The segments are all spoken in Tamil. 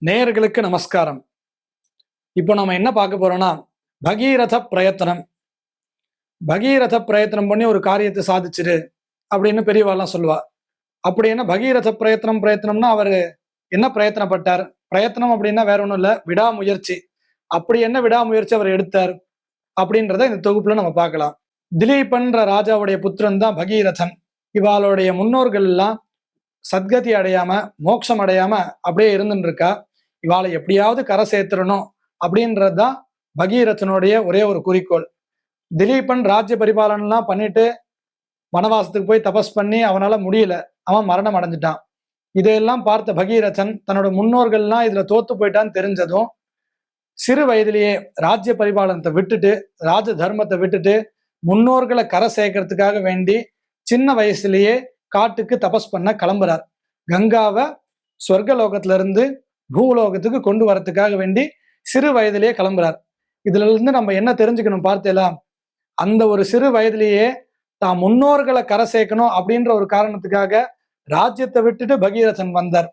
நேயர்களுக்கு நமஸ்காரம். இப்போ நம்ம என்ன பார்க்க போறோம்னா, பகீரத பிரயத்தனம். பகீரத பிரயத்தனம் பண்ணி ஒரு காரியத்தை சாதிச்சிரு அப்படின்னு பெரியவாள்லாம் சொல்லுவா. அப்படி என்ன பகீரத பிரயத்தனம்னா அவரு என்ன பிரயத்தனப்பட்டார்? பிரயத்தனம் அப்படின்னா வேற ஒண்ணும் இல்ல, விடாமுயற்சி. அப்படி என்ன விடாமுயற்சி அவர் எடுத்தார் அப்படின்றத இந்த தொகுப்புல நம்ம பார்க்கலாம். திலீபன்ற ராஜாவுடைய புத்திரன் தான் பகீரதன். இவாளுடைய முன்னோர்கள் எல்லாம் சத்கதி அடையாம, மோட்சம் அடையாம அப்படியே இருந்துட்டு இருக்கா. இவாளை எப்படியாவது கரை சேர்த்துடணும் அப்படின்றது தான் பகீரதனுடைய ஒரே ஒரு குறிக்கோள். திலீபன் ராஜ்ய பரிபாலனெல்லாம் பண்ணிட்டு வனவாசத்துக்கு போய் தபஸ் பண்ணி அவனால முடியல, அவன் மரணம் அடைஞ்சிட்டான். இதையெல்லாம் பார்த்த பகீரதன் தன்னோட முன்னோர்கள்லாம் இதுல தோத்து போயிட்டான்னு தெரிஞ்சதும் சிறு வயதிலேயே ராஜ்ய பரிபாலனத்தை விட்டுட்டு, ராஜ தர்மத்தை விட்டுட்டு முன்னோர்களை கரை சேர்க்கறதுக்காக வேண்டி சின்ன வயசுலயே காட்டுக்கு தபஸ் பண்ண கிளம்புறார். கங்காவை சொர்க்கலோகத்துல இருந்து பூலோகத்துக்கு கொண்டு வரத்துக்காக வேண்டி சிறு வயதிலேயே கிளம்புறார். இதுல இருந்து நம்ம என்ன தெரிஞ்சுக்கணும் பார்த்தேலாம், அந்த ஒரு சிறு வயதிலேயே தான் முன்னோர்களை கரை சேர்க்கணும் அப்படின்ற ஒரு காரணத்துக்காக ராஜ்யத்தை விட்டுட்டு பகீரதன் வந்தார்.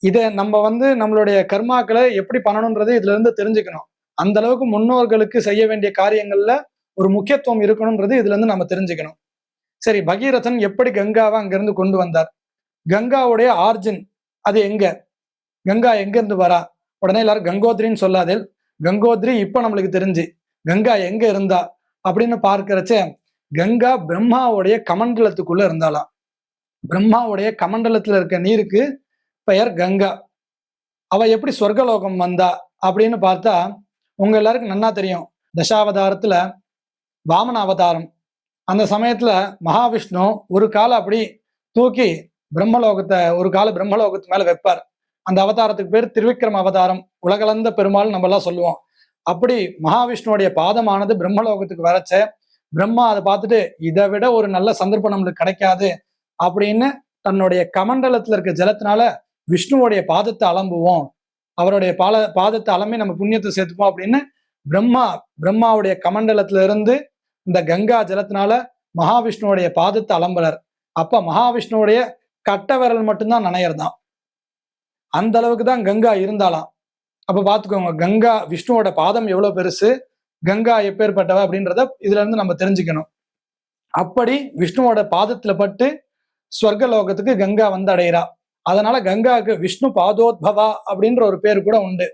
இதை நம்ம நம்மளுடைய கர்மாக்களை எப்படி பண்ணணும்ன்றது இதுல இருந்து தெரிஞ்சுக்கணும். அந்த அளவுக்கு முன்னோர்களுக்கு செய்ய வேண்டிய காரியங்கள்ல ஒரு முக்கியத்துவம் இருக்கணும்ன்றது இதுல இருந்து நம்ம தெரிஞ்சுக்கணும். சரி, பகீரதன் எப்படி கங்காவை அங்கிருந்து கொண்டு வந்தார்? கங்காவுடைய ஆர்ஜின் அது எங்க? கங்கா எங்க இருந்து வரா? உடனே எல்லாரும் கங்கோத்ரின்னு சொல்லாதே. கங்கோத்ரி இப்ப நம்மளுக்கு தெரிஞ்சு கங்கா எங்க இருந்தா அப்படின்னு பார்க்கிறச்ச, கங்கா பிரம்மாவுடைய கமண்டலத்துக்குள்ள இருந்தாலாம். பிரம்மாவுடைய கமண்டலத்துல இருக்க நீருக்கு பெயர் கங்கா. அவ எப்படி சொர்க்கலோகம் வந்தா அப்படின்னு பார்த்தா, உங்க எல்லாருக்கும் நன்னா தெரியும், தசாவதாரத்துல வாமன அவதாரம். அந்த சமயத்துல மகாவிஷ்ணு ஒரு காலை அப்படி தூக்கி பிரம்மலோகத்தை ஒரு கால பிரம்மலோகத்து மேல வைப்பார். அந்த அவதாரத்துக்கு பேர் திருவிக்ரம அவதாரம், உலகளந்த பெருமாள் நம்ம எல்லாம் சொல்லுவோம். அப்படி மகாவிஷ்ணுடைய பாதமானது பிரம்மலோகத்துக்கு வரச்ச, பிரம்மா அதை பார்த்துட்டு இதை விட ஒரு நல்ல சந்தர்ப்பம் நம்மளுக்கு கிடைக்காது அப்படின்னு தன்னுடைய கமண்டலத்துல இருக்க ஜலத்தினால விஷ்ணுவோடைய பாதத்தை அலம்புவோம், அவருடைய பாதத்தை அலம்பி நம்ம புண்ணியத்தை சேர்த்துப்போம் அப்படின்னு பிரம்மாவுடைய கமண்டலத்துல இருந்து இந்த கங்கா ஜலத்தினால மகாவிஷ்ணுவோடைய பாதத்தை அலம்புறார். அப்ப மகாவிஷ்ணுவோடைய கட்ட விரல் மட்டும்தான் நனையறதான். அந்த அளவுக்கு தான் கங்கா இருந்தாலாம். அப்ப பாத்துக்கோங்க, கங்கா விஷ்ணுவோட பாதம் எவ்வளவு பெருசு, கங்கா எப்பேற்பட்டவ அப்படின்றத இதுல இருந்து நம்ம தெரிஞ்சுக்கணும். அப்படி விஷ்ணுவோட பாதத்துல பட்டு ஸ்வர்கலோகத்துக்கு கங்கா வந்து அடைகிறா. அதனால கங்காவுக்கு விஷ்ணு பாதோத்பவா அப்படின்ற ஒரு பேர் கூட உண்டு.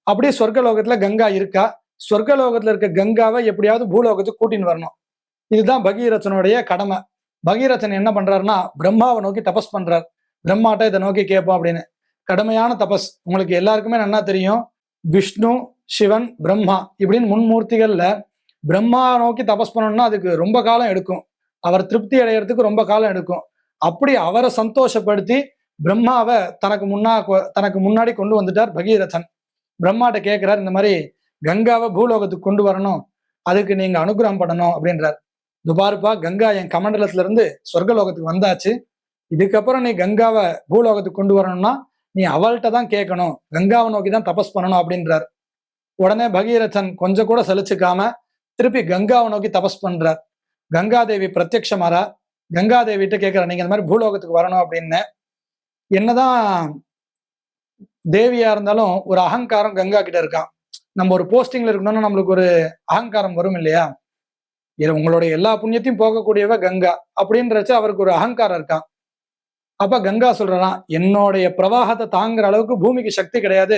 அப்படியே சொர்க்கலோகத்துல கங்கா இருக்கா. சொர்க்கலோகத்துல இருக்க கங்காவை எப்படியாவது பூலோகத்துக்கு கூட்டின்னு வரணும். இதுதான் பகீரதனுடைய கடமை. பகீரதன் என்ன பண்றாருன்னா, பிரம்மாவை நோக்கி தபஸ் பண்றார். பிரம்மாட்ட இதை நோக்கி கேட்போம் அப்படின்னு. கடுமையான தபஸ். உங்களுக்கு எல்லாருக்குமே நல்லா தெரியும், விஷ்ணு, சிவன், பிரம்மா இப்படின்னு முன்மூர்த்திகள்ல பிரம்மா நோக்கி தபஸ் பண்ணணும்னா அதுக்கு ரொம்ப காலம் எடுக்கும். அவர் திருப்தி அடைகிறதுக்கு ரொம்ப காலம் எடுக்கும். அப்படி அவரை சந்தோஷப்படுத்தி பிரம்மாவை தனக்கு முன்னாடி கொண்டு வந்துட்டார் பகீரதன். பிரம்மாட்ட கேட்கிறார், இந்த மாதிரி கங்காவை பூலோகத்துக்கு கொண்டு வரணும், அதுக்கு நீங்க அனுகிரகம் பண்ணணும் அப்படின்றார். துபாருப்பா, கங்கா என் கமண்டலத்துல இருந்து சொர்க்கலோகத்துக்கு வந்தாச்சு. இதுக்கப்புறம் நீ கங்காவை பூலோகத்துக்கு கொண்டு வரணும்னா நீ அவள்கிட்ட தான் கேட்கணும், கங்காவை நோக்கி தான் தபஸ் பண்ணணும் அப்படின்றார். உடனே பகீரதன் கொஞ்சம் கூட சலிச்சுக்காம திருப்பி கங்காவை நோக்கி தபஸ் பண்றார். கங்காதேவி பிரத்யக்ஷமாரா. கங்காதேவிட்ட கேட்கிற, நீங்க இந்த மாதிரி பூலோகத்துக்கு வரணும் அப்படின்னு. என்னதான் தேவியா இருந்தாலும் ஒரு அகங்காரம் கங்கா கிட்ட இருக்கான். நம்ம ஒரு போஸ்டிங்ல இருக்கணும்னா நம்மளுக்கு ஒரு அகங்காரம் வரும் இல்லையா? உங்களுடைய எல்லா புண்ணியத்தையும் போகக்கூடியவ கங்கா அப்படின்றச்சு அவருக்கு ஒரு அகங்காரம் இருக்கான். அப்ப கங்கா சொல்றான், என்னுடைய பிரவாகத்தை தாங்குற அளவுக்கு பூமிக்கு சக்தி கிடையாது,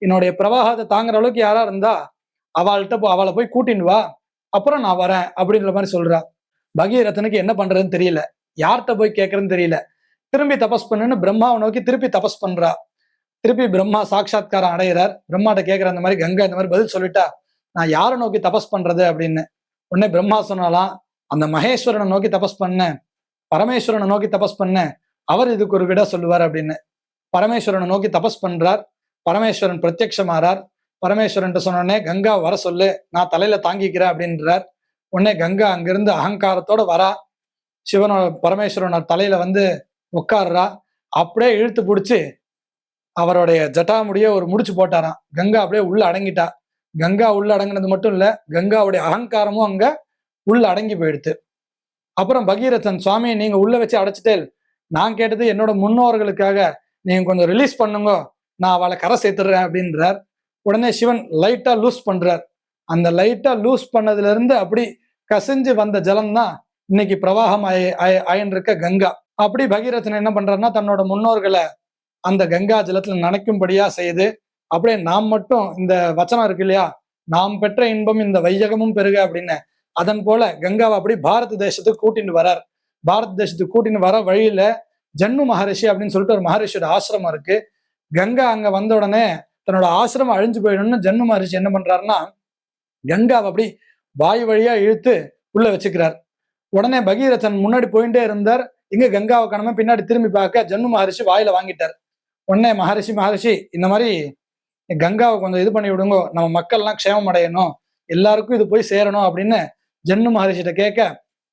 என்னுடைய பிரவாகத்தை தாங்குற அளவுக்கு யாரா இருந்தா அவளை போய் கூட்டின்னு வா, அப்புறம் நான் வரேன் அப்படின்ற மாதிரி சொல்றா. பகீரதனுக்கு என்ன பண்றதுன்னு தெரியல, யார்கிட்ட போய் கேட்கறதுன்னு தெரியல. திரும்பி தபஸ் பண்ணுன்னு பிரம்மாவை நோக்கி திருப்பி தபஸ் பண்றா. திருப்பி பிரம்மா சாட்சாத்காரம் அடைகிறார். பிரம்மாட்ட கேட்கிற, அந்த மாதிரி கங்கா இந்த மாதிரி பதில் சொல்லிட்டா நான் யாரை நோக்கி தபஸ் பண்றது அப்படின்னு. உடனே பிரம்மா சொன்னாலாம், அந்த மகேஸ்வரனை நோக்கி தபஸ் பண்ண, பரமேஸ்வரனை நோக்கி தபஸ் பண்ண, அவர் இதுக்கு ஒரு விட சொல்லுவார் அப்படின்னு. பரமேஸ்வரனை நோக்கி தபஸ் பண்றார். பரமேஸ்வரன் பிரத்யக்ஷமாறார். பரமேஸ்வரன் சொன்னோடனே கங்கா வர சொல்லு, நான் தலையில தாங்கிக்கிறேன் அப்படின்றார். உடனே கங்கா அங்கிருந்து அகங்காரத்தோட வரா. சிவனோட பரமேஸ்வரனோட தலையில உட்கார்றா. அப்படியே இழுத்து பிடிச்சி அவருடைய ஜட்டாமுடிய ஒரு முடிச்சு போட்டாராம். கங்கா அப்படியே உள்ள அடங்கிட்டா. கங்கா உள்ள அடங்கினது மட்டும் இல்ல, கங்காவுடைய அகங்காரமும் அங்க உள்ள அடங்கி போயிடுத்து. அப்புறம் பகீரதன், சுவாமி நீங்க உள்ள வச்சு அடைச்சிட்டே, நான் கேட்டது என்னோட முன்னோர்களுக்காக, நீங்க கொஞ்சம் ரிலீஸ் பண்ணுங்க, நான் அவளை கரை சேர்த்துடுறேன் அப்படின்றார். உடனே சிவன் லைட்டா லூஸ் பண்றார். அந்த லைட்டா லூஸ் பண்ணதுல இருந்து அப்படி கசிஞ்சு வந்த ஜலம் தான் இன்னைக்கு பிரவாகம் ஆயின்றிருக்க கங்கா. அப்படி பகீரதன் என்ன பண்றாருன்னா தன்னோட முன்னோர்களை அந்த கங்கா ஜலத்துல நனைக்கும்படியா செய்து, அப்படியே நாம் மட்டும் இந்த வச்சனம் இருக்கு இல்லையா, நாம் பெற்ற இன்பம் இந்த வையகமும் பெருக அப்படின்னு, அதன் போல கங்காவை அப்படி பாரத தேசத்துக்கு கூட்டின்னு வரார். பாரத தேசத்துக்கு கூட்டின்னு வர வழியில ஜன்னு மகரிஷி அப்படின்னு சொல்லிட்டு ஒரு மகரிஷியோட ஆசிரமம் இருக்கு. கங்கா அங்க வந்த உடனே தன்னோட ஆசிரமம் அழிஞ்சு போயிடும்னு ஜன்னு மகரிஷி என்ன பண்றாருன்னா கங்காவை அப்படி வாய் வழியா இழுத்து உள்ள வச்சுக்கிறார். உடனே பகீரதன் முன்னாடி போயிட்டே இருந்தார். இங்க கங்காவை காணாம பின்னாடி திரும்பி பார்க்க ஜன்னு மகரிஷி வாயில வாங்கிட்டார். உடனே மகரிஷி இந்த மாதிரி கங்காவை கொஞ்சம் இது பண்ணி விடுங்க, நம்ம மக்கள்லாம் க்ஷேமம் அடையணும், எல்லாருக்கும் இது போய் சேரணும் அப்படின்னு ஜன்னு மகரிஷிட்ட கேட்க,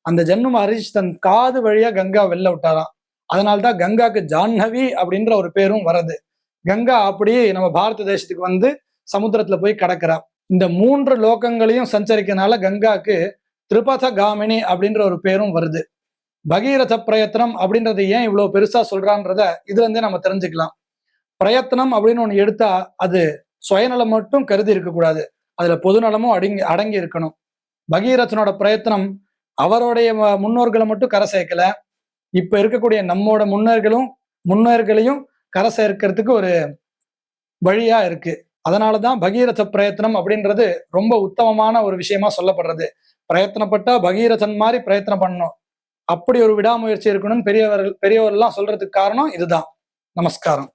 அந்த ஜன்னு மகரிஷி தன் காது வழியா கங்கா வெளில விட்டாராம். அதனால்தான் கங்காக்கு ஜாஹ்னவி அப்படின்ற ஒரு பேரும் வருது. கங்கா அப்படியே நம்ம பாரத தேசத்துக்கு வந்து சமுத்திரத்துல போய் கடக்கிறா. இந்த 3 லோகங்களையும் சஞ்சரிக்கிறதுனால கங்காக்கு திரிபத காமினி அப்படின்ற ஒரு பேரும் வருது. பகீரத பிரயத்தனம் அப்படின்றத ஏன் இவ்வளவு பெருசா சொல்றான்றத இதுல இருந்தே நம்ம தெரிஞ்சுக்கலாம். பிரயத்தனம் அப்படின்னு ஒண்ணு எடுத்தா அது சுயநலம் மட்டும் கருதி இருக்கக்கூடாது, அதுல பொதுநலமும் அடங்கி இருக்கணும். பகீரதனோட பிரயத்தனம் அவருடைய முன்னோர்களை மட்டும் கரை சேர்க்கல, இப்ப இருக்கக்கூடிய நம்மோட முன்னோர்களையும் கரை சேர்க்கிறதுக்கு ஒரு வழியா இருக்கு. அதனாலதான் பகீரத பிரயத்தனம் அப்படின்றது ரொம்ப உத்தமமான ஒரு விஷயமா சொல்லப்படுறது. பிரயத்தனப்பட்டா பகீரதன் மாதிரி பிரயத்தனம் பண்ணணும், அப்படி ஒரு விடாமுயற்சி இருக்கணும்னு பெரியவர்கள் எல்லாம் சொல்றதுக்கு காரணம் இதுதான். நமஸ்காரம்.